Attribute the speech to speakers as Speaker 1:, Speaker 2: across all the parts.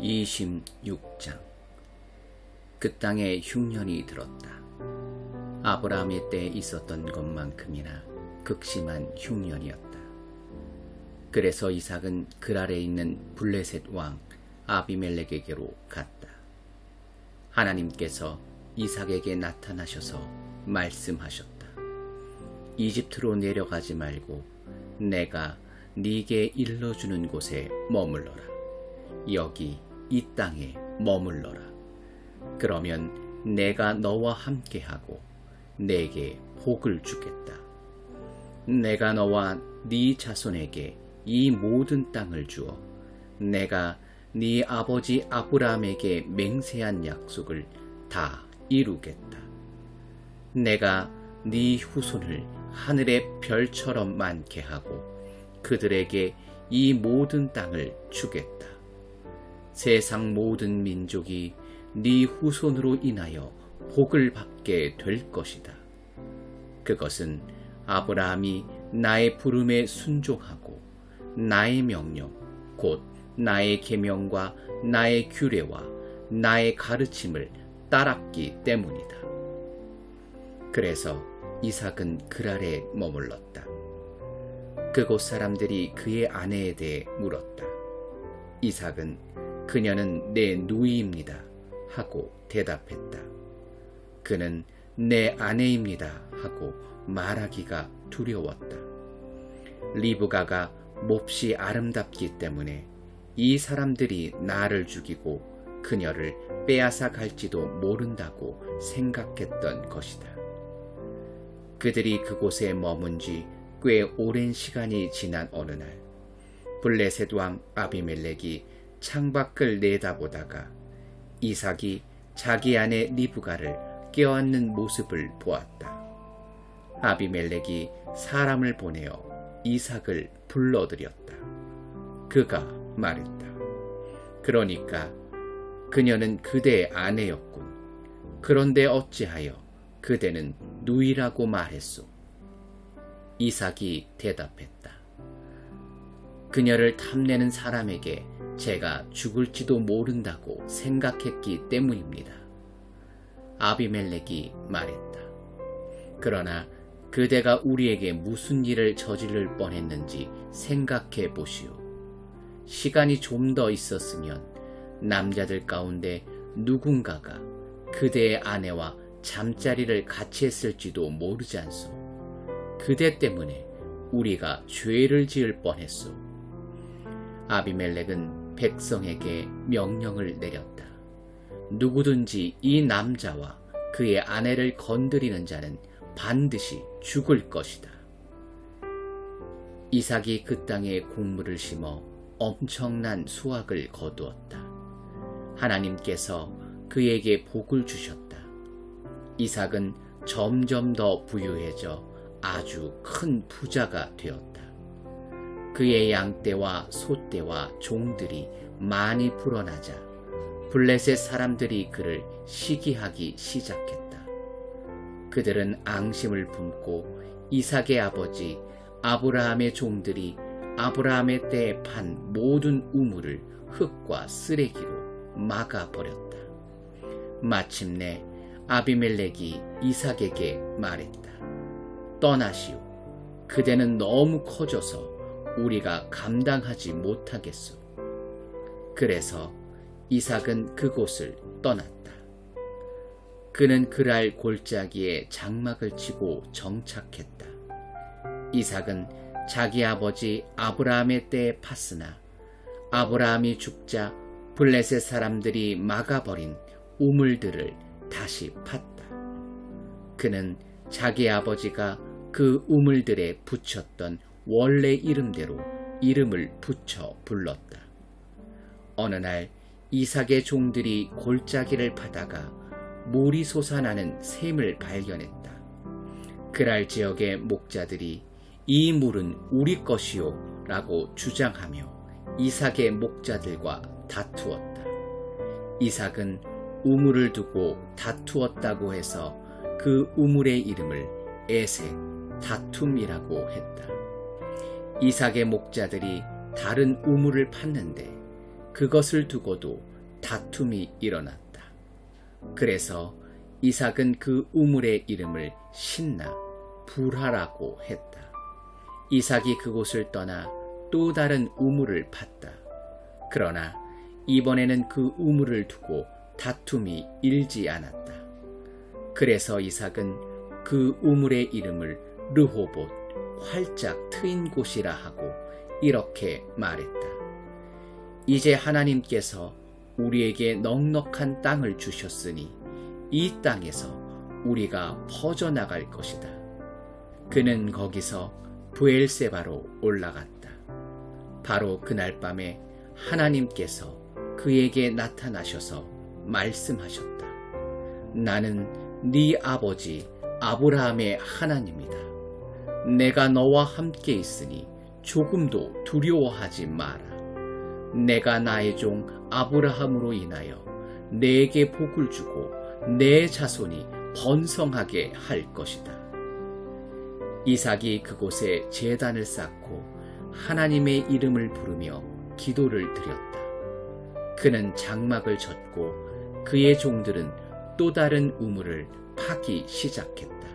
Speaker 1: 26장. 그 땅에 흉년이 들었다. 아브라함의 때에 있었던 것만큼이나 극심한 흉년이었다. 그래서 이삭은 그랄에 있는 블레셋 왕 아비멜렉에게로 갔다. 하나님께서 이삭에게 나타나셔서 말씀하셨다. 이집트로 내려가지 말고 내가 네게 일러주는 곳에 머물러라. 여기 이 땅에 머물러라. 그러면 내가 너와 함께하고 내게 복을 주겠다. 내가 너와 네 자손에게 이 모든 땅을 주어 내가 네 아버지 아브라함에게 맹세한 약속을 다 이루겠다. 내가 네 후손을 하늘의 별처럼 많게 하고 그들에게 이 모든 땅을 주겠다. 세상 모든 민족이 네 후손으로 인하여 복을 받게 될 것이다. 그것은 아브라함이 나의 부름에 순종하고 나의 명령 곧 나의 계명과 나의 규례와 나의 가르침을 따랐기 때문이다. 그래서 이삭은 그랄에 머물렀다. 그곳 사람들이 그의 아내에 대해 물었다. 이삭은 그녀는 내 누이입니다 하고 대답했다. 그는 내 아내입니다 하고 말하기가 두려웠다. 리브가가 몹시 아름답기 때문에 이 사람들이 나를 죽이고 그녀를 빼앗아 갈지도 모른다고 생각했던 것이다. 그들이 그곳에 머문 지 꽤 오랜 시간이 지난 어느 날 블레셋 왕 아비멜렉이 창밖을 내다보다가 이삭이 자기 아내 리브가를 껴안는 모습을 보았다. 아비멜렉이 사람을 보내어 이삭을 불러들였다. 그가 말했다. 그러니까 그녀는 그대의 아내였군. 그런데 어찌하여 그대는 누이라고 말했소? 이삭이 대답했다. 그녀를 탐내는 사람에게 제가 죽을지도 모른다고 생각했기 때문입니다. 아비멜렉이 말했다. 그러나 그대가 우리에게 무슨 일을 저지를 뻔했는지 생각해 보시오. 시간이 좀 더 있었으면 남자들 가운데 누군가가 그대의 아내와 잠자리를 같이 했을지도 모르지 않소. 그대 때문에 우리가 죄를 지을 뻔했소. 아비멜렉은 백성에게 명령을 내렸다. 누구든지 이 남자와 그의 아내를 건드리는 자는 반드시 죽을 것이다. 이삭이 그 땅에 곡물을 심어 엄청난 수확을 거두었다. 하나님께서 그에게 복을 주셨다. 이삭은 점점 더 부유해져 아주 큰 부자가 되었다. 그의 양떼와 소떼와 종들이 많이 불어나자 블레셋 사람들이 그를 시기하기 시작했다. 그들은 앙심을 품고 이삭의 아버지 아브라함의 종들이 아브라함의 때에 판 모든 우물을 흙과 쓰레기로 막아버렸다. 마침내 아비멜렉이 이삭에게 말했다. 떠나시오. 그대는 너무 커져서 우리가 감당하지 못하겠소. 그래서 이삭은 그곳을 떠났다. 그는 그랄 골짜기에 장막을 치고 정착했다. 이삭은 자기 아버지 아브라함의 때에 팠으나 아브라함이 죽자 블레셋 사람들이 막아버린 우물들을 다시 팠다. 그는 자기 아버지가 그 우물들에 붙였던 원래 이름대로 이름을 붙여 불렀다. 어느 날 이삭의 종들이 골짜기를 파다가 물이 솟아나는 샘을 발견했다. 그랄 지역의 목자들이 이 물은 우리 것이요 라고 주장하며 이삭의 목자들과 다투었다. 이삭은 우물을 두고 다투었다고 해서 그 우물의 이름을 에색, 다툼이라고 했다. 이삭의 목자들이 다른 우물을 팠는데 그것을 두고도 다툼이 일어났다. 그래서 이삭은 그 우물의 이름을 신나 불하라고 했다. 이삭이 그곳을 떠나 또 다른 우물을 팠다. 그러나 이번에는 그 우물을 두고 다툼이 일지 않았다. 그래서 이삭은 그 우물의 이름을 르호봇, 활짝 트인 곳이라 하고 이렇게 말했다. 이제 하나님께서 우리에게 넉넉한 땅을 주셨으니 이 땅에서 우리가 퍼져나갈 것이다. 그는 거기서 브엘세바로 올라갔다. 바로 그날 밤에 하나님께서 그에게 나타나셔서 말씀하셨다. 나는 네 아버지 아브라함의 하나님이다. 내가 너와 함께 있으니 조금도 두려워하지 마라. 내가 나의 종 아브라함으로 인하여 내게 복을 주고 내 자손이 번성하게 할 것이다. 이삭이 그곳에 제단을 쌓고 하나님의 이름을 부르며 기도를 드렸다. 그는 장막을 쳤고 그의 종들은 또 다른 우물을 파기 시작했다.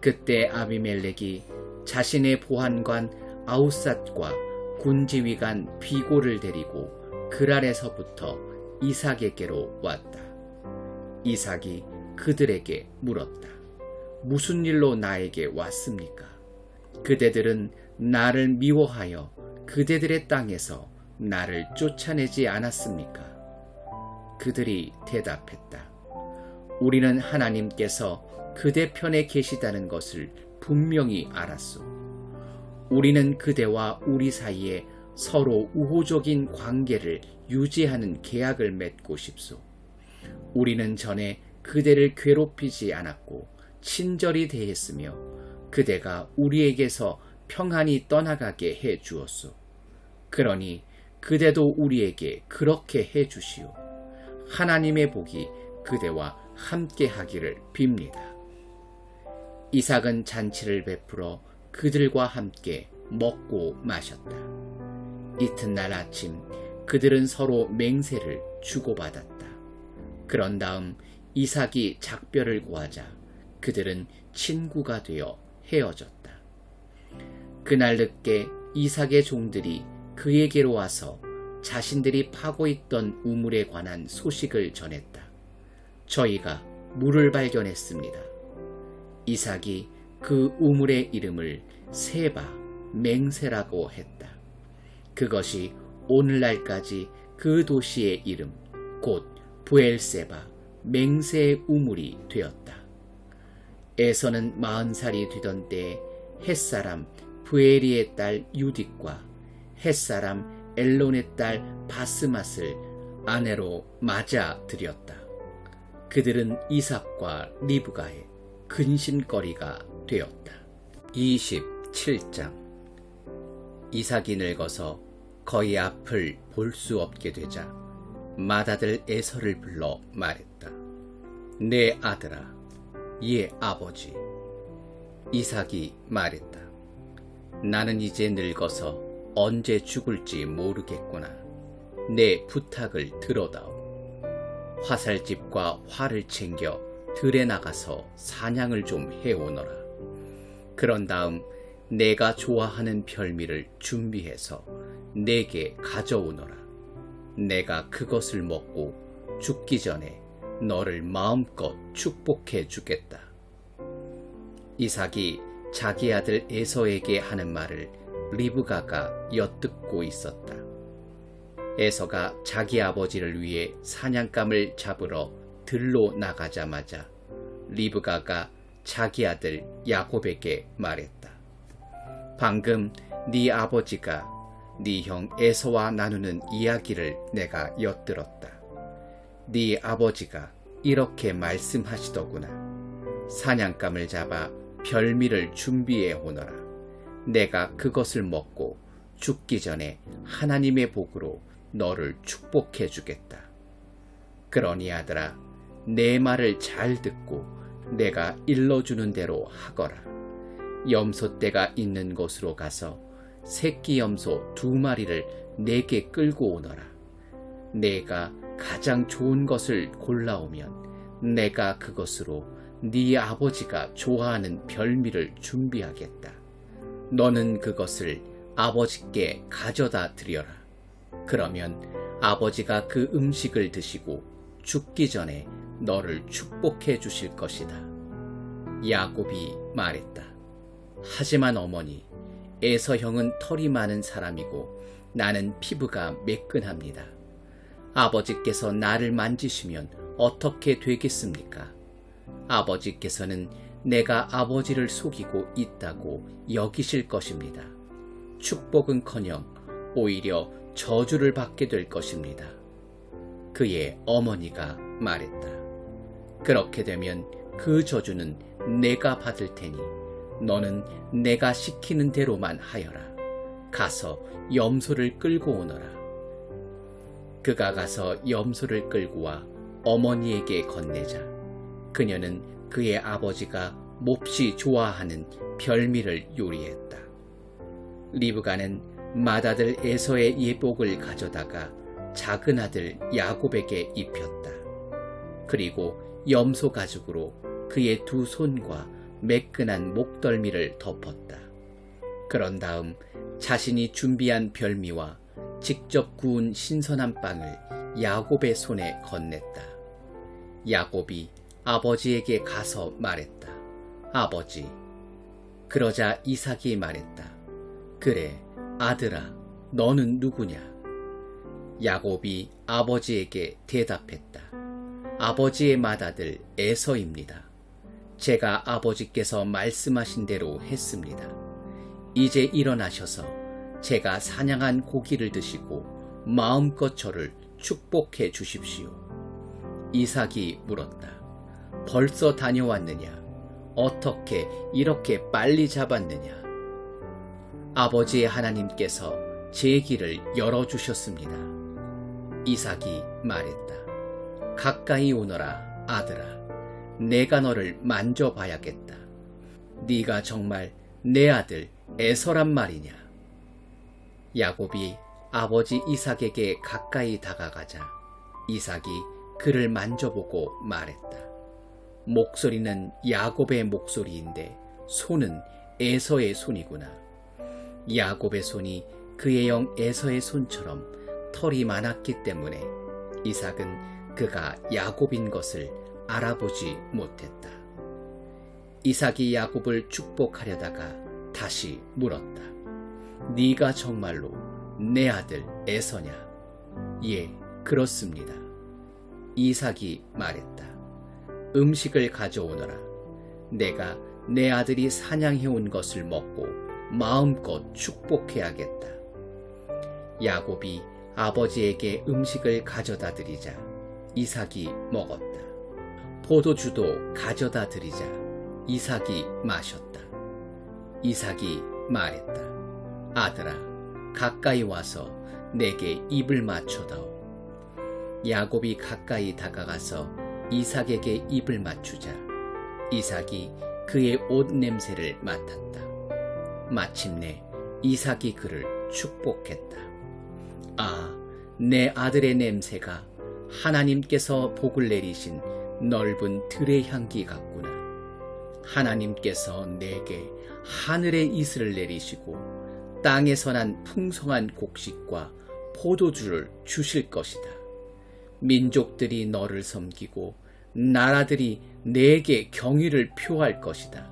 Speaker 1: 그때 아비멜렉이 자신의 보안관 아우삿과 군지휘관 비골을 데리고 그랄에서부터 이삭에게로 왔다. 이삭이 그들에게 물었다. 무슨 일로 나에게 왔습니까? 그대들은 나를 미워하여 그대들의 땅에서 나를 쫓아내지 않았습니까? 그들이 대답했다. 우리는 하나님께서 그대 편에 계시다는 것을 분명히 알았소. 우리는 그대와 우리 사이에 서로 우호적인 관계를 유지하는 계약을 맺고 싶소. 우리는 전에 그대를 괴롭히지 않았고 친절히 대했으며 그대가 우리에게서 평안히 떠나가게 해 주었소. 그러니 그대도 우리에게 그렇게 해 주시오. 하나님의 복이 그대와 함께 하기를 빕니다. 이삭은 잔치를 베풀어 그들과 함께 먹고 마셨다. 이튿날 아침 그들은 서로 맹세를 주고받았다. 그런 다음 이삭이 작별을 구하자 그들은 친구가 되어 헤어졌다. 그날 늦게 이삭의 종들이 그에게로 와서 자신들이 파고 있던 우물에 관한 소식을 전했다. 저희가 물을 발견했습니다. 이삭이 그 우물의 이름을 세바, 맹세라고 했다. 그것이 오늘날까지 그 도시의 이름, 곧 브엘세바, 맹세의 우물이 되었다. 에서는 40살이 되던 때에 햇사람 브에리의 딸 유딕과 햇사람 엘론의 딸 바스맛을 아내로 맞아 들였다. 그들은 이삭과 리브가의 근심거리가 되었다. 27장. 이삭이 늙어서 거의 앞을 볼 수 없게 되자 맏아들 에서를 불러 말했다. 내 아들아, 예 아버지. 이삭이 말했다. 나는 이제 늙어서 언제 죽을지 모르겠구나. 내 부탁을 들어다오. 화살집과 활을 챙겨 들에 나가서 사냥을 좀 해오너라. 그런 다음 내가 좋아하는 별미를 준비해서 내게 가져오너라. 내가 그것을 먹고 죽기 전에 너를 마음껏 축복해 주겠다. 이삭이 자기 아들 에서에게 하는 말을 리브가가 엿듣고 있었다. 에서가 자기 아버지를 위해 사냥감을 잡으러 들로 나가자마자 리브가가 자기 아들 야곱에게 말했다. 방금 네 아버지가 네 형 에서와 나누는 이야기를 내가 엿들었다. 네 아버지가 이렇게 말씀하시더구나. 사냥감을 잡아 별미를 준비해 오너라. 내가 그것을 먹고 죽기 전에 하나님의 복으로 너를 축복해 주겠다. 그러니 아들아, 내 말을 잘 듣고 내가 일러주는 대로 하거라. 염소떼가 있는 곳으로 가서 새끼 염소 2마리를 내게 끌고 오너라. 내가 가장 좋은 것을 골라오면 내가 그것으로 네 아버지가 좋아하는 별미를 준비하겠다. 너는 그것을 아버지께 가져다 드려라. 그러면 아버지가 그 음식을 드시고 죽기 전에 너를 축복해 주실 것이다. 야곱이 말했다. 하지만 어머니, 에서 형은 털이 많은 사람이고 나는 피부가 매끈합니다. 아버지께서 나를 만지시면 어떻게 되겠습니까? 아버지께서는 내가 아버지를 속이고 있다고 여기실 것입니다. 축복은커녕 오히려 저주를 받게 될 것입니다. 그의 어머니가 말했다. 그렇게 되면 그 저주는 내가 받을 테니 너는 내가 시키는 대로만 하여라. 가서 염소를 끌고 오너라. 그가 가서 염소를 끌고 와 어머니에게 건네자 그녀는 그의 아버지가 몹시 좋아하는 별미를 요리했다. 리브가는 맏아들 에서의 예복을 가져다가 작은 아들 야곱에게 입혔다. 그리고 염소 가죽으로 그의 두 손과 매끈한 목덜미를 덮었다. 그런 다음 자신이 준비한 별미와 직접 구운 신선한 빵을 야곱의 손에 건넸다. 야곱이 아버지에게 가서 말했다. 아버지. 그러자 이삭이 말했다. 그래, 아들아, 너는 누구냐? 야곱이 아버지에게 대답했다. 아버지의 맏아들 에서입니다. 제가 아버지께서 말씀하신 대로 했습니다. 이제 일어나셔서 제가 사냥한 고기를 드시고 마음껏 저를 축복해 주십시오. 이삭이 물었다. 벌써 다녀왔느냐? 어떻게 이렇게 빨리 잡았느냐? 아버지의 하나님께서 제 길을 열어주셨습니다. 이삭이 말했다. 가까이 오너라, 아들아. 내가 너를 만져봐야겠다. 네가 정말 내 아들 에서란 말이냐? 야곱이 아버지 이삭에게 가까이 다가가자 이삭이 그를 만져보고 말했다. 목소리는 야곱의 목소리인데 손은 에서의 손이구나. 야곱의 손이 그의 형 에서의 손처럼 털이 많았기 때문에 이삭은 그가 야곱인 것을 알아보지 못했다. 이삭이 야곱을 축복하려다가 다시 물었다. 네가 정말로 내 아들 에서냐? 예, 그렇습니다. 이삭이 말했다. 음식을 가져오너라. 내가 내 아들이 사냥해온 것을 먹고 마음껏 축복해야겠다. 야곱이 아버지에게 음식을 가져다 드리자 이삭이 먹었다. 포도주도 가져다 드리자 이삭이 마셨다. 이삭이 말했다. 아들아, 가까이 와서 내게 입을 맞춰다오. 야곱이 가까이 다가가서 이삭에게 입을 맞추자 이삭이 그의 옷 냄새를 맡았다. 마침내 이삭이 그를 축복했다. 아, 내 아들의 냄새가 하나님께서 복을 내리신 넓은 들의 향기 같구나. 하나님께서 내게 하늘의 이슬을 내리시고 땅에서 난 풍성한 곡식과 포도주를 주실 것이다. 민족들이 너를 섬기고 나라들이 내게 경의를 표할 것이다.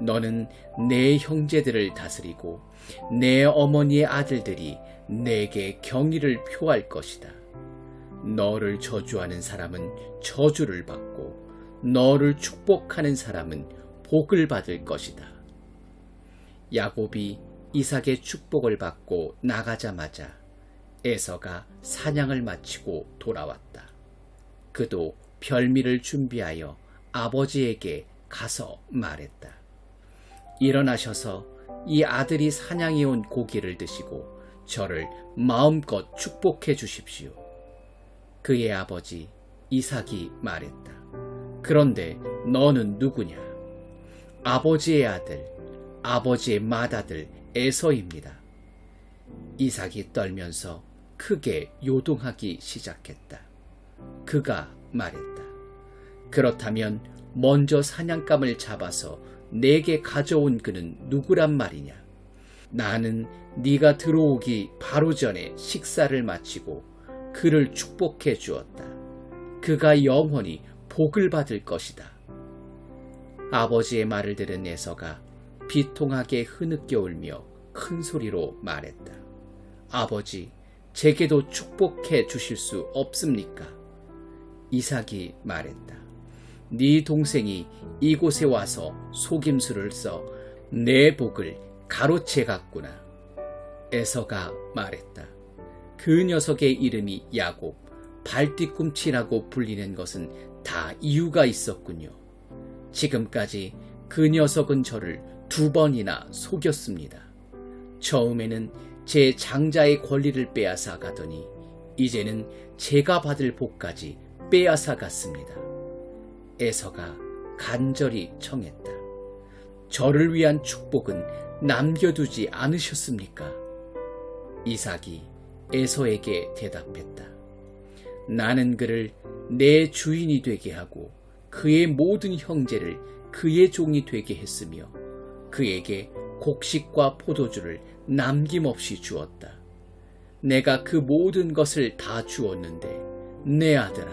Speaker 1: 너는 내 형제들을 다스리고 내 어머니의 아들들이 내게 경의를 표할 것이다. 너를 저주하는 사람은 저주를 받고 너를 축복하는 사람은 복을 받을 것이다. 야곱이 이삭의 축복을 받고 나가자마자 에서가 사냥을 마치고 돌아왔다. 그도 별미를 준비하여 아버지에게 가서 말했다. 일어나셔서 이 아들이 사냥해온 고기를 드시고 저를 마음껏 축복해 주십시오. 그의 아버지 이삭이 말했다. 그런데 너는 누구냐? 아버지의 아들, 아버지의 맏아들 에서입니다. 이삭이 떨면서 크게 요동하기 시작했다. 그가 말했다. 그렇다면 먼저 사냥감을 잡아서 내게 가져온 그는 누구란 말이냐? 나는 네가 들어오기 바로 전에 식사를 마치고 그를 축복해 주었다. 그가 영원히 복을 받을 것이다. 아버지의 말을 들은 에서가 비통하게 흐느껴 울며 큰 소리로 말했다. 아버지, 제게도 축복해 주실 수 없습니까? 이삭이 말했다. 네 동생이 이곳에 와서 속임수를 써 내 복을 가로채 갔구나. 에서가 말했다. 그 녀석의 이름이 야곱, 발뒤꿈치라고 불리는 것은 다 이유가 있었군요. 지금까지 그 녀석은 저를 2번이나 속였습니다. 처음에는 제 장자의 권리를 빼앗아 가더니 이제는 제가 받을 복까지 빼앗아 갔습니다. 에서가 간절히 청했다. 저를 위한 축복은 남겨두지 않으셨습니까? 이삭이 에서에게 대답했다. 나는 그를 내 주인이 되게 하고 그의 모든 형제를 그의 종이 되게 했으며 그에게 곡식과 포도주를 남김없이 주었다. 내가 그 모든 것을 다 주었는데 내 아들아,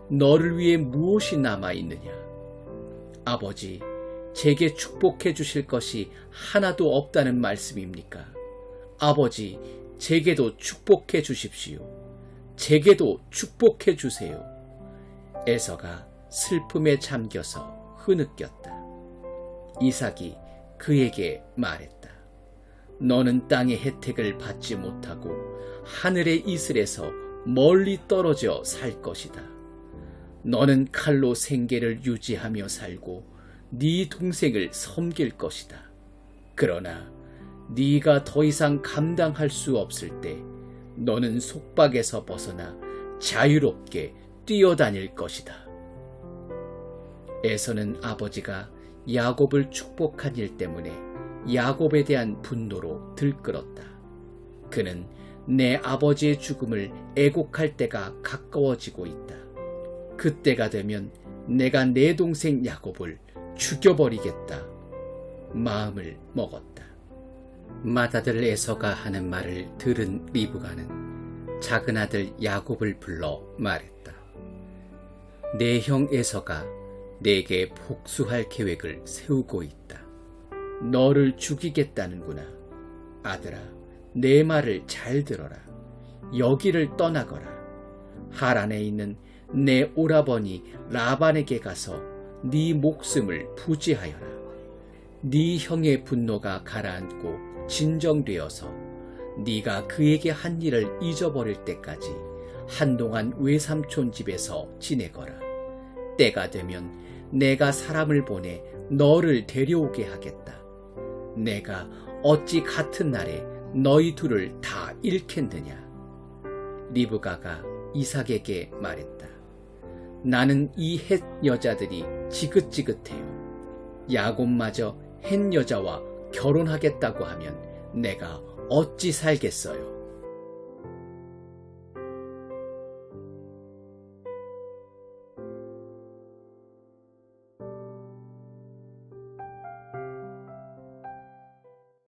Speaker 1: 너를 위해 무엇이 남아있느냐? 아버지, 제게 축복해 주실 것이 하나도 없다는 말씀입니까? 아버지, 제게도 축복해 주십시오. 제게도 축복해 주세요. 에서가 슬픔에 잠겨서 흐느꼈다. 이삭이 그에게 말했다. 너는 땅의 혜택을 받지 못하고 하늘의 이슬에서 멀리 떨어져 살 것이다. 너는 칼로 생계를 유지하며 살고 네 동생을 섬길 것이다. 그러나 네가 더 이상 감당할 수 없을 때 너는 속박에서 벗어나 자유롭게 뛰어다닐 것이다. 에서는 아버지가 야곱을 축복한 일 때문에 야곱에 대한 분노로 들끓었다. 그는 내 아버지의 죽음을 애곡할 때가 가까워지고 있다. 그때가 되면 내가 내 동생 야곱을 죽여버리겠다. 마음을 먹었다. 맏아들 에서가 하는 말을 들은 리브가는 작은 아들 야곱을 불러 말했다. 내 형 에서가 내게 복수할 계획을 세우고 있다. 너를 죽이겠다는구나. 아들아, 내 말을 잘 들어라. 여기를 떠나거라. 하란에 있는 내 오라버니 라반에게 가서 네 목숨을 부지하여라. 네 형의 분노가 가라앉고 진정되어서 네가 그에게 한 일을 잊어버릴 때까지 한동안 외삼촌 집에서 지내거라. 때가 되면 내가 사람을 보내 너를 데려오게 하겠다. 내가 어찌 같은 날에 너희 둘을 다 잃겠느냐. 리브가가 이삭에게 말했다. 나는 이 헷 여자들이 지긋지긋해요. 야곱마저 헷 여자와 결혼하겠다고 하면 내가 어찌 살겠어요.